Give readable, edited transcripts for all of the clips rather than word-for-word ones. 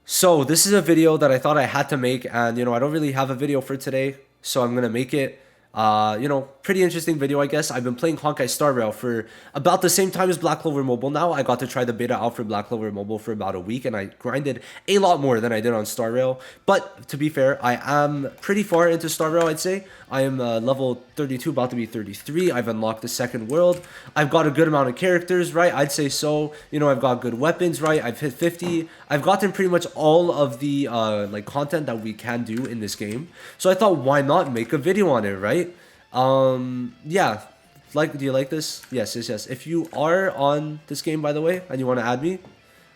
So this is a video that I thought I had to make, and I don't really have a video for today, so I'm gonna make it. Pretty interesting video, I guess. I've been playing Honkai Star Rail for about the same time as Black Clover Mobile now. I got to try the beta out for Black Clover Mobile for about a week, and I grinded a lot more than I did on Star Rail. But to be fair, I am pretty far into Star Rail, I'd say. I am level 32, about to be 33. I've unlocked the second world. I've got a good amount of characters, right? I'd say so. I've got good weapons, right? I've hit 50. I've gotten pretty much all of the content that we can do in this game. So I thought, why not make a video on it, right? Yeah. Do you like this? Yes, yes, yes. If you are on this game, by the way, and you want to add me,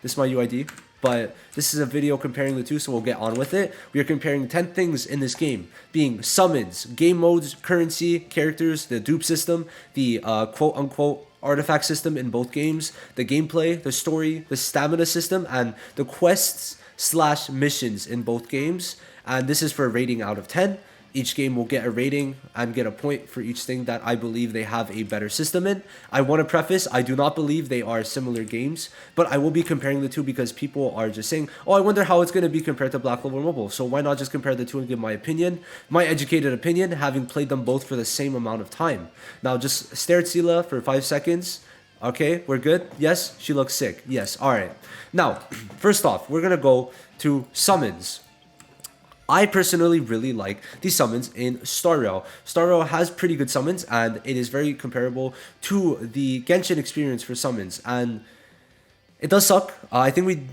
this is my UID. But this is a video comparing the two, so we'll get on with it. We are comparing 10 things in this game, being summons, game modes, currency, characters, the dupe system, the quote-unquote artifact system in both games, the gameplay, the story, the stamina system, and the quests slash missions in both games. And this is for a rating out of 10. Each game will get a rating and get a point for each thing that I believe they have a better system in. I want to preface, I do not believe they are similar games, but I will be comparing the two because people are just saying, oh, I wonder how it's going to be compared to Black Clover Mobile. So why not just compare the two and give my opinion, my educated opinion, having played them both for the same amount of time. Now just stare at Sela for 5 seconds. Okay, we're good? Yes, she looks sick. Yes, all right. Now, first off, we're going to go to summons. I personally really like the summons in Star Rail. Star Rail has pretty good summons, and it is very comparable to the Genshin experience for summons. And it does suck. I think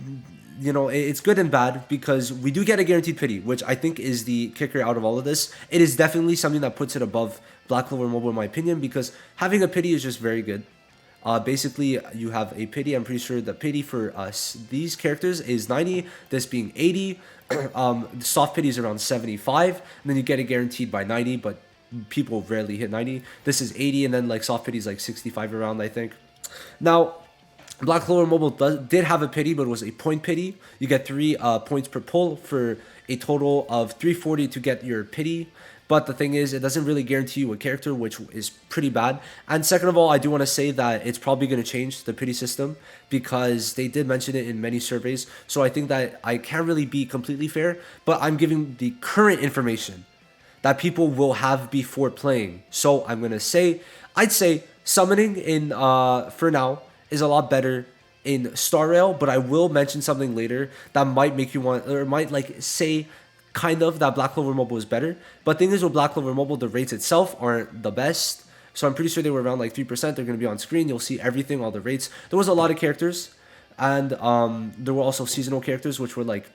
it's good and bad because we do get a guaranteed pity, which I think is the kicker out of all of this. It is definitely something that puts it above Black Clover Mobile, in my opinion, because having a pity is just very good. Basically, you have a pity. I'm pretty sure the pity for these characters is 90, this being 80. The soft pity is around 75, and then you get it guaranteed by 90, but people rarely hit 90. This is 80, and then like soft pity is like 65 around, I think. Now, Black Clover Mobile did have a pity, but it was a point pity. You get 3 points per pull for a total of 340 to get your pity. But the thing is, it doesn't really guarantee you a character, which is pretty bad. And second of all, I do want to say that it's probably going to change the pity system because they did mention it in many surveys. So I think that I can't really be completely fair, but I'm giving the current information that people will have before playing. So I'm going to say, I'd say summoning in, for now, is a lot better in Star Rail, but I will mention something later that might make you want, or might like say kind of that Black Clover Mobile is better. But thing is, with Black Clover Mobile, the rates itself aren't the best. So I'm pretty sure they were around like 3%. They're going to be on screen. You'll see everything, all the rates. There was a lot of characters. And there were also seasonal characters, which were like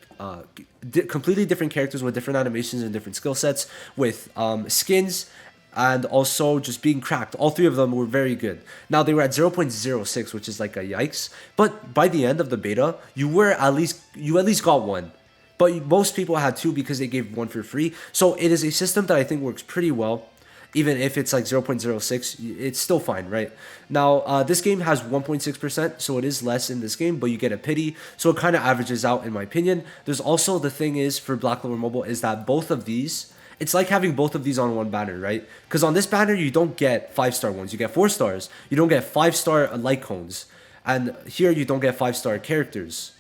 completely different characters with different animations and different skill sets, with skins and also just being cracked. All 3 of them were very good. Now, they were at 0.06, which is like a yikes. But by the end of the beta, you at least got 1. But most people had 2 because they gave 1 for free. So it is a system that I think works pretty well. Even if it's like 0.06, it's still fine, right? Now, this game has 1.6%, so it is less in this game, but you get a pity. So it kind of averages out, in my opinion. There's also the thing is for Black Clover Mobile is that both of these, it's like having both of these on one banner, right? Because on this banner, you don't get 5-star ones. You get 4 stars. You don't get 5-star light cones. And here, you don't get 5-star characters.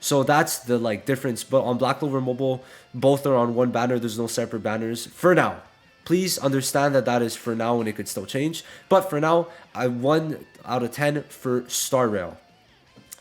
So that's the difference. But on Black Clover Mobile, both are on one banner. There's no separate banners for now. Please understand that that is for now and it could still change. But for now, I 1 out of 10 for Star Rail.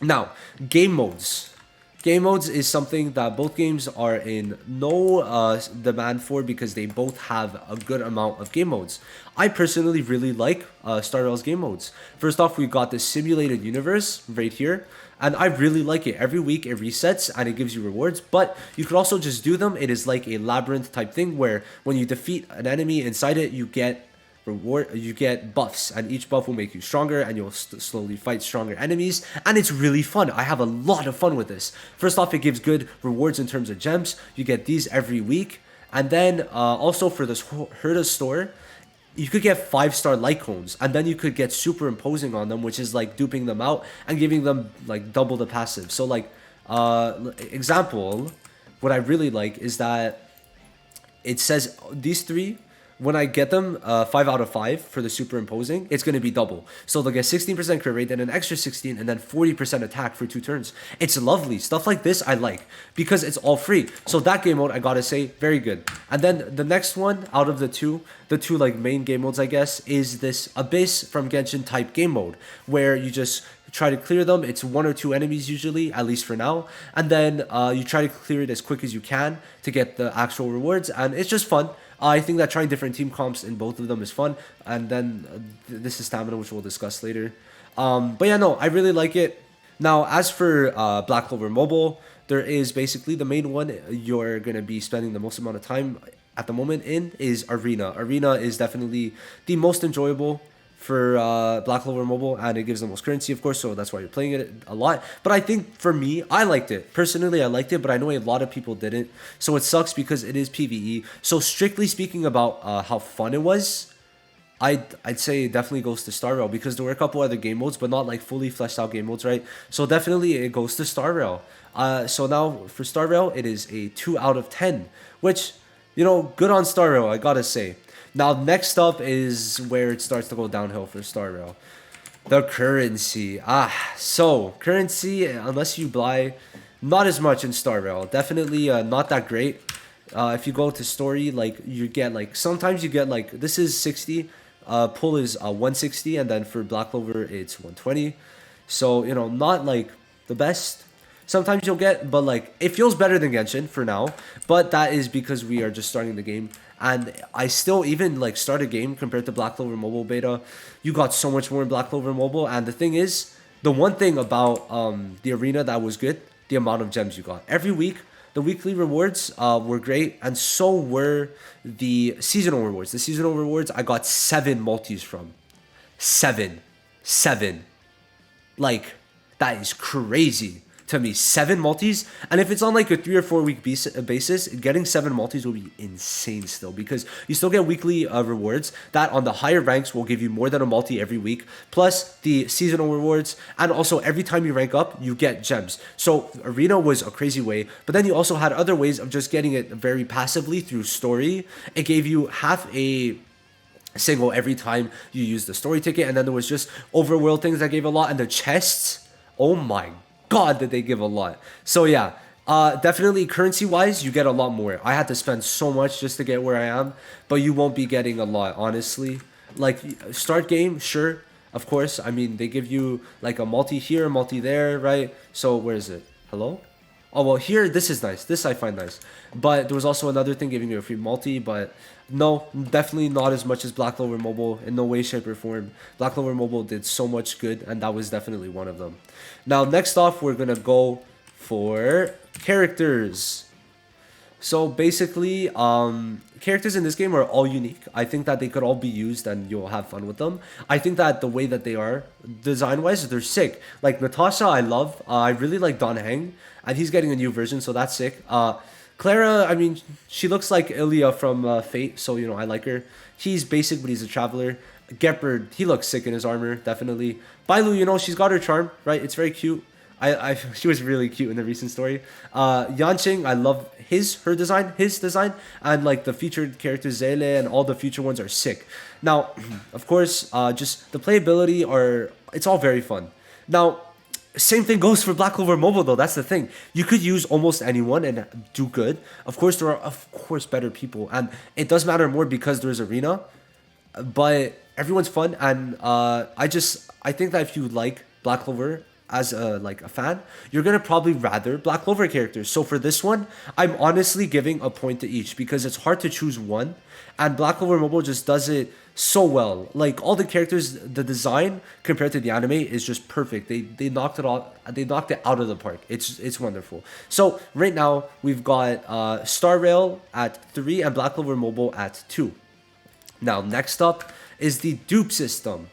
Now, game modes. Game modes is something that both games are in no demand for because they both have a good amount of game modes. I personally really like Star Rail's game modes. First off, we got the simulated universe right here. And I really like it. Every week it resets and it gives you rewards, but you could also just do them. It is like a labyrinth type thing where when you defeat an enemy inside it, you get buffs, and each buff will make you stronger and you'll slowly fight stronger enemies, and it's really fun. I have a lot of fun with this. First off, it gives good rewards in terms of gems. You get these every week, and then also for this Herda store, you could get 5-star light cones, and then you could get superimposing on them, which is like duping them out and giving them like double the passive. So like example, what I really like is that it says these 3 when I get them 5 out of 5 for the superimposing, it's going to be double. So they'll get 16% crit rate, then an extra 16, and then 40% attack for 2 turns. It's lovely. Stuff like this I like because it's all free. So that game mode, I gotta say, very good. And then the next one out of the two like main game modes, I guess, is this Abyss from Genshin type game mode, where you just try to clear them. It's 1 or 2 enemies usually, at least for now, and then you try to clear it as quick as you can to get the actual rewards, and it's just fun. I think that trying different team comps in both of them is fun, and then this is stamina, which we'll discuss later. But yeah, no, I really like it. Now, as for Black Clover Mobile, there is basically the main one you're going to be spending the most amount of time at the moment in is Arena. Arena is definitely the most enjoyable for Black Clover Mobile, and it gives the most currency, of course, so that's why you're playing it a lot. But I think for me, I liked it. Personally, I liked it, but I know a lot of people didn't, so it sucks because it is PvE. So strictly speaking about how fun it was, I'd say it definitely goes to Star Rail, because there were a couple other game modes, but not like fully fleshed out game modes, right? So definitely it goes to Star Rail. So now for Star Rail, it is a 2 out of 10, which, you know, good on Star Rail, I gotta say. Now, next up is where it starts to go downhill for Star Rail. The currency. So currency, unless you buy, not as much in Star Rail. Definitely not that great. If you go to story, like you get like, sometimes you get like, this is 60, pull is 160, and then for Black Clover it's 120. So, you know, not like the best. Sometimes you'll get, but like it feels better than Genshin for now, but that is because we are just starting the game. And I still even like start a game compared to Black Clover Mobile Beta. You got so much more in Black Clover Mobile, and the thing is, the one thing about the arena that was good, the amount of gems you got every week. The weekly rewards were great, and so were the seasonal rewards. The seasonal rewards I got 7 multis from. 7. Like, that is crazy to me. 7 multis, and if it's on like a 3 or 4 week basis, getting 7 multis will be insane still, because you still get weekly rewards that on the higher ranks will give you more than a multi every week, plus the seasonal rewards, and also every time you rank up you get gems. So arena was a crazy way, but then you also had other ways of just getting it very passively through story. It gave you half a single every time you use the story ticket, and then there was just overworld things that gave a lot, and the chests, oh my god, did they give a lot. So yeah, definitely currency wise, you get a lot more. I had to spend so much just to get where I am, but you won't be getting a lot, honestly. Like, start game, sure, of course. I mean, they give you like a multi here, a multi there, right? So where is it? Hello? Oh, well, here, this is nice. This I find nice. But there was also another thing giving you a free multi, but no, definitely not as much as Black Clover Mobile, in no way, shape, or form. Black Clover Mobile did so much good, and that was definitely one of them. Now, next off, we're going to go for characters. So basically, characters in this game are all unique. I think that they could all be used and you'll have fun with them. I think that the way that they are, design-wise, they're sick. Like Natasha, I love. I really like Don Heng, and he's getting a new version, so that's sick. Clara, I mean, she looks like Ilya from Fate, so, you know, I like her. He's basic, but he's a traveler. Gepard, he looks sick in his armor, definitely. Bailu, you know, she's got her charm, right? It's very cute. She was really cute in the recent story. Yanqing, I love his design, and like the featured characters Zele and all the future ones are sick. Now, of course, just the playability it's all very fun. Now, same thing goes for Black Clover Mobile though. That's the thing. You could use almost anyone and do good. Of course, there are better people, and it does matter more because there's arena. But everyone's fun, and I think that if you like Black Clover as a fan, you're gonna probably rather Black Clover characters. So for this one, I'm honestly giving a point to each because it's hard to choose one, and Black Clover Mobile just does it so well. Like all the characters, the design compared to the anime is just perfect. They knocked it out of the park. It's wonderful. So right now we've got Star Rail at 3 and Black Clover Mobile at 2. Now next up is the Dupe System.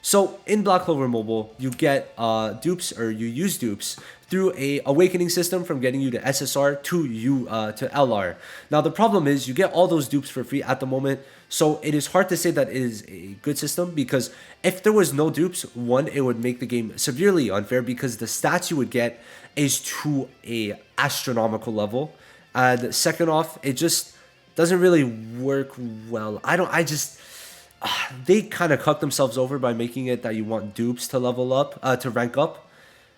So in Black Clover Mobile, you get dupes, or you use dupes through a awakening system from getting you to SSR to LR. Now the problem is you get all those dupes for free at the moment, so it is hard to say that it is a good system, because if there was no dupes, one, it would make the game severely unfair because the stats you would get is to a astronomical level, and second off, it just doesn't really work well. I just they kind of cucked themselves over by making it that you want dupes to level up, to rank up.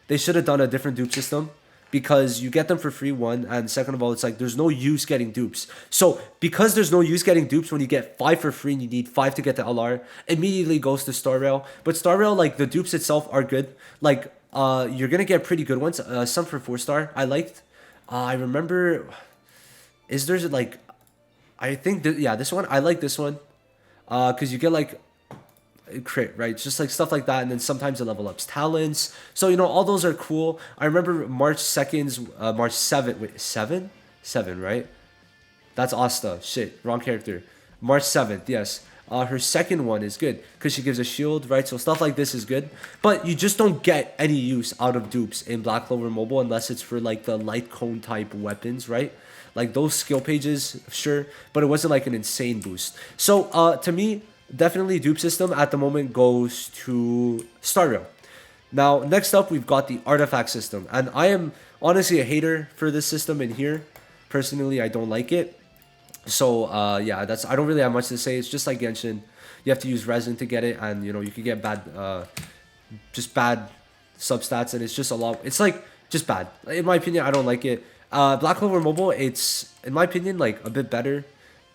They should have done a different dupe system because you get them for free, one, and second of all, it's like there's no use getting dupes. So because there's no use getting dupes when you get 5 for free and you need 5 to get the LR, immediately goes to Star Rail. But Star Rail, like the dupes itself are good. Like you're gonna get pretty good ones. Some for 4-star I liked. I remember, is there's like, I think yeah, this one I like this one. Because you get like crit, right? Just like stuff like that, and then sometimes the level ups talents. So you know all those are cool. I remember March 2nd's March 7th. Wait, 7, right? That's Asta. Shit, wrong character. March 7th, yes. Her second one is good because she gives a shield, right? So stuff like this is good, but you just don't get any use out of dupes in Black Clover Mobile unless it's for like the light cone type weapons, right? Like those skill pages, sure, but it wasn't like an insane boost. So to me, definitely Dupe System at the moment goes to Star Rail. Now, next up, we've got the Artifact System. And I am honestly a hater for this system in here. Personally, I don't like it. So yeah, I don't really have much to say. It's just like Genshin. You have to use resin to get it, and you know you could get bad, just bad substats, and it's just a lot. It's like just bad. In my opinion, I don't like it. Black Clover Mobile, it's in my opinion like a bit better.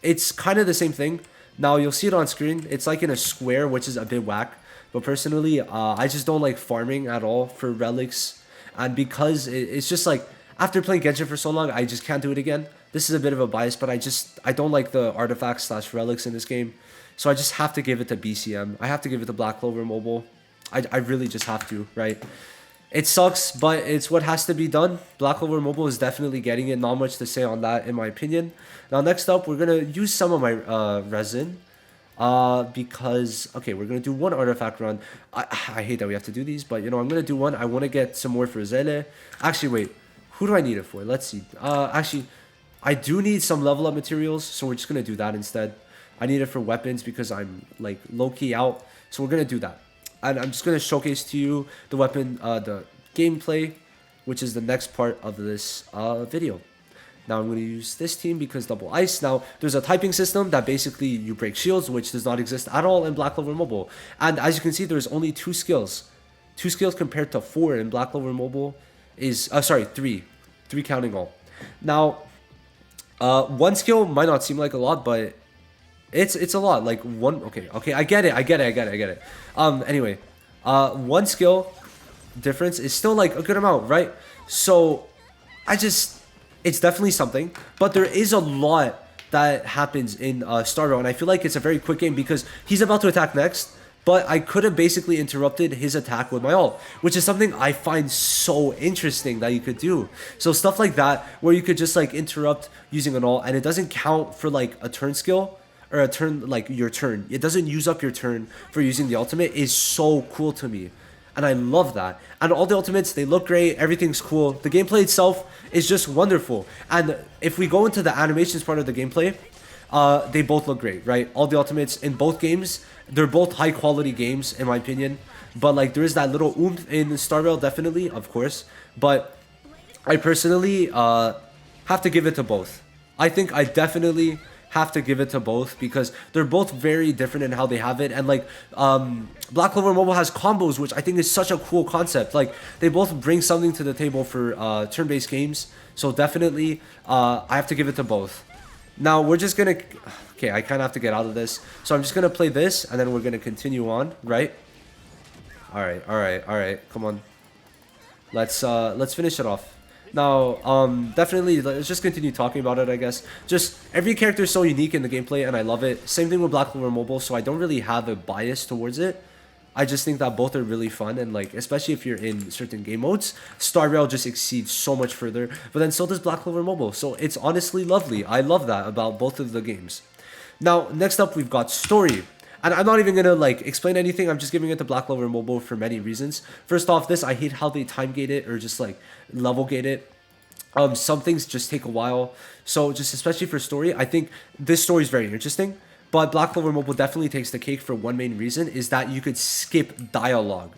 It's kind of the same thing. Now you'll see it on screen. It's like in a square, which is a bit whack. But personally, I just don't like farming at all for relics, and because it's just like after playing Genshin for so long, I just can't do it again. This is a bit of a bias, but I don't like the artifacts / relics in this game, so I just have to give it to BCM. I have to give it to Black Clover Mobile. I really just have to, right? It sucks, but it's what has to be done. Black Clover Mobile is definitely getting it. Not much to say on that, in my opinion. Now, next up, we're going to use some of my resin. Because, okay, we're going to do one artifact run. I hate that we have to do these, but, you know, I'm going to do one. I want to get some more for Zele. Actually, wait. Who do I need it for? Let's see. Actually, I do need some level up materials, so we're just going to do that instead. I need it for weapons because I'm, like, low-key out. So we're going to do that. And I'm just going to showcase to you the weapon, the gameplay, which is the next part of this video. Now I'm going to use this team because double ice. Now there's a typing system that basically you break shields, which does not exist at all in Black Clover Mobile. And as you can see, there's only 2 skills. 2 skills compared to 4 in Black Clover Mobile is, sorry, 3. 3 counting all. Now, 1 skill might not seem like a lot, but it's a lot. Like one, okay, I get it. Anyway, 1 skill difference is still like a good amount, right? So it's definitely something, but there is a lot that happens in Star Rail, and I feel like it's a very quick game because he's about to attack next, but I could have basically interrupted his attack with my ult, which is something I find so interesting that you could do. So stuff like that, where you could just like interrupt using an ult, and it doesn't count for like a turn skill, or a turn, like your turn. It doesn't use up your turn for using the ultimate, is so cool to me. And I love that. And all the ultimates, they look great. Everything's cool. The gameplay itself is just wonderful. And if we go into the animations part of the gameplay, they both look great, right? All the ultimates in both games, they're both high quality games, in my opinion. But like there is that little oomph in Star Rail, definitely, of course. But I personally have to give it to both. I think I definitely have to give it to both because they're both very different in how they have it. And like Black Clover Mobile has combos, which I think is such a cool concept. Like they both bring something to the table for turn-based games. So definitely I have to give it to both. Now we're just gonna, okay, I kind of have to get out of this, so I'm just gonna play this and then we're gonna continue on, right? All right, come on, let's finish it off. Now, definitely, let's just continue talking about it, I guess. Just, every character is so unique in the gameplay, and I love it. Same thing with Black Clover Mobile, so I don't really have a bias towards it. I just think that both are really fun, and like, especially if you're in certain game modes, Star Rail just exceeds so much further, but then so does Black Clover Mobile, so it's honestly lovely. I love that about both of the games. Now, next up, we've got Story. And I'm not even gonna like explain anything. I'm just giving it to Black Clover Mobile for many reasons. First off, I hate how they time gate it or just like level gate it. Some things just take a while. So just especially for story, I think this story is very interesting. But Black Clover Mobile definitely takes the cake for one main reason is that you could skip dialogue.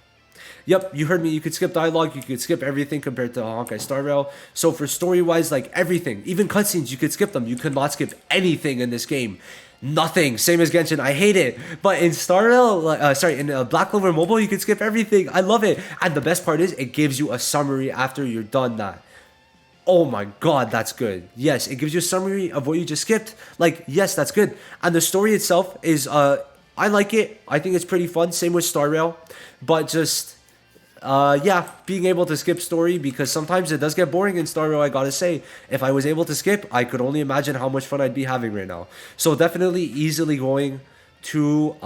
Yep, you heard me. You could skip dialogue. You could skip everything compared to Honkai Star Rail. So for story-wise, like everything, even cutscenes, you could skip them. You could not skip anything in this game. Nothing. Same as Genshin. I hate it. But in Star Rail, in Black Clover Mobile, you can skip everything. I love it. And the best part is it gives you a summary after you're done that. Oh my god, that's good. Yes, it gives you a summary of what you just skipped. Like, yes, that's good. And the story itself is, I like it. I think it's pretty fun. Same with Star Rail. But just, yeah, being able to skip story, because sometimes it does get boring in Star Rail, I gotta say. If I was able to skip, I could only imagine how much fun I'd be having right now. So definitely easily going to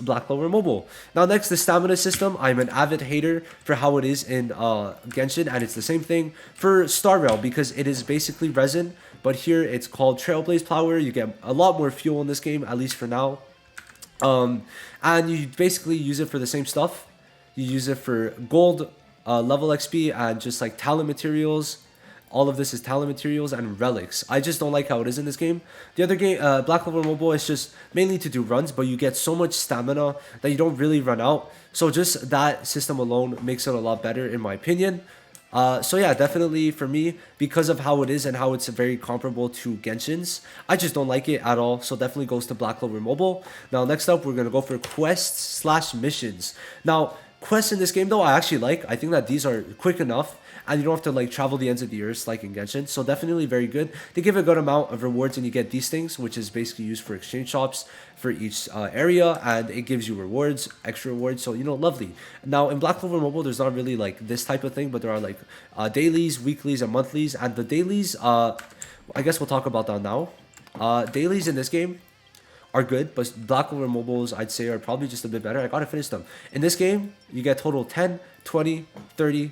Black Clover Mobile. Now next, the stamina system. I'm an avid hater for how it is in Genshin, and it's the same thing for Star Rail because it is basically resin, but here it's called Trailblaze Power. You get a lot more fuel in this game, at least for now. And you basically use it for the same stuff. You use it for gold, level XP, and just like talent materials. All of this is talent materials and relics. I just don't like how it is in this game. The other game, Black Clover Mobile, is just mainly to do runs, but you get so much stamina that you don't really run out. So just that system alone makes it a lot better in my opinion. So yeah, definitely for me, because of how it is and how it's very comparable to Genshin's, I just don't like it at all. So definitely goes to Black Clover Mobile. Now next up, we're going to go for quests / missions. Now, quests in this game though, I actually like. I think that these are quick enough, and you don't have to like travel the ends of the earth like in Genshin. So definitely very good. They give a good amount of rewards, and you get these things, which is basically used for exchange shops for each area, and it gives you rewards, extra rewards. So, you know, lovely. Now in Black Clover Mobile, there's not really like this type of thing, but there are like dailies, weeklies, and monthlies. And the dailies, I guess we'll talk about that now. Dailies in this game are good, but Black Clover Mobiles, I'd say, are probably just a bit better. I gotta finish them. In this game, you get total 10, 20, 30,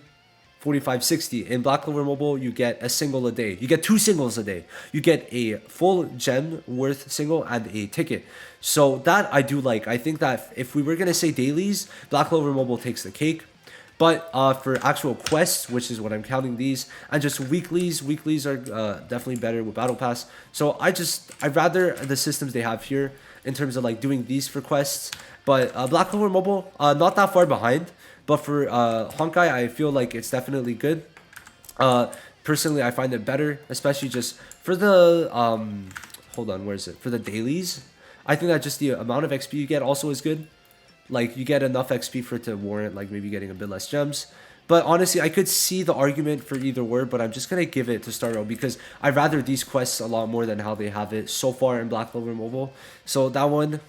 45, 60. In Black Clover Mobile, you get a single a day. You get 2 singles a day. You get a full gem worth single and a ticket. So that I do like. I think that if we were going to say dailies, Black Clover Mobile takes the cake. But for actual quests, which is what I'm counting these, and just weeklies are definitely better with Battle Pass. So I'd rather the systems they have here in terms of like doing these for quests. But Black Clover Mobile, not that far behind. But for Honkai, I feel like it's definitely good. Personally, I find it better, especially just for the, hold on, where is it? For the dailies. I think that just the amount of XP you get also is good. Like, you get enough XP for it to warrant, like, maybe getting a bit less gems. But honestly, I could see the argument for either word, but I'm just going to give it to Star Rail because I'd rather these quests a lot more than how they have it so far in Black Clover Mobile. So that one,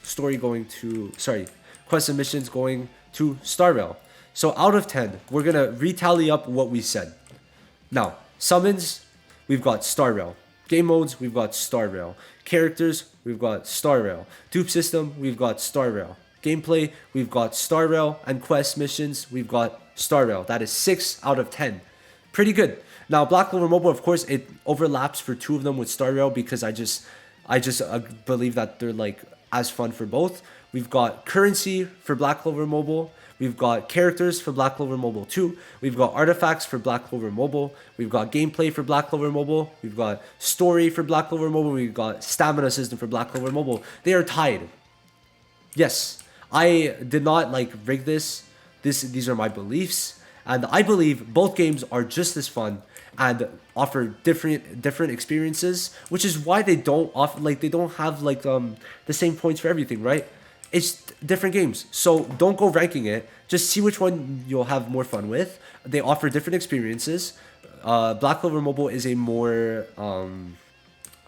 story going to, sorry, quests and missions going to Star Rail. So out of 10, we're going to retally up what we said. Now, summons, we've got Star Rail. Game modes, we've got Star Rail. Characters, we've got Star Rail. Dupe system, we've got Star Rail. Gameplay, we've got Star Rail. And quest missions, we've got Star Rail. That is 6 out of 10. Pretty good. Now, Black Clover Mobile, of course, it overlaps for 2 of them with Star Rail because I just believe that they're like as fun for both. We've got currency for Black Clover Mobile. We've got characters for Black Clover Mobile 2. We've got artifacts for Black Clover Mobile. We've got gameplay for Black Clover Mobile. We've got story for Black Clover Mobile. We've got stamina system for Black Clover Mobile. They are tied. Yes, I did not like rig this. These are my beliefs. And I believe both games are just as fun and offer different experiences, which is why they don't offer they don't have like the same points for everything, right? It's different games. So don't go ranking it. Just see which one you'll have more fun with. They offer different experiences. Black Clover Mobile is a more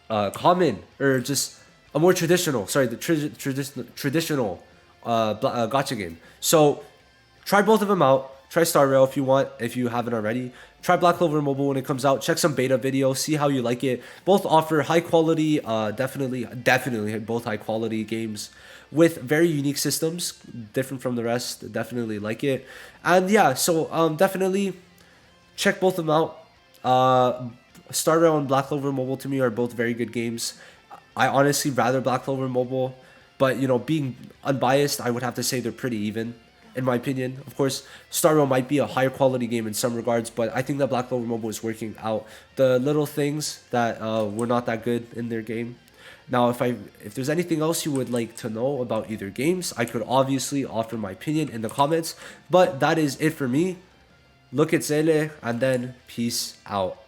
common or just a more traditional, sorry, the traditional gacha game. So try both of them out. Try Star Rail if you want, if you haven't already. Try Black Clover Mobile when it comes out. Check some beta videos, see how you like it. Both offer high quality, definitely both high quality games with very unique systems, different from the rest. Definitely like it. And yeah, so definitely check both of them out. Star Rail and Black Clover Mobile to me are both very good games. I honestly rather Black Clover Mobile, but you know, being unbiased, I would have to say they're pretty even. In my opinion, of course, Star Rail might be a higher quality game in some regards, but I think that Black Clover Mobile is working out the little things that were not that good in their game. Now, if there's anything else you would like to know about either games, I could obviously offer my opinion in the comments. But that is it for me. Look at Zele, and then peace out.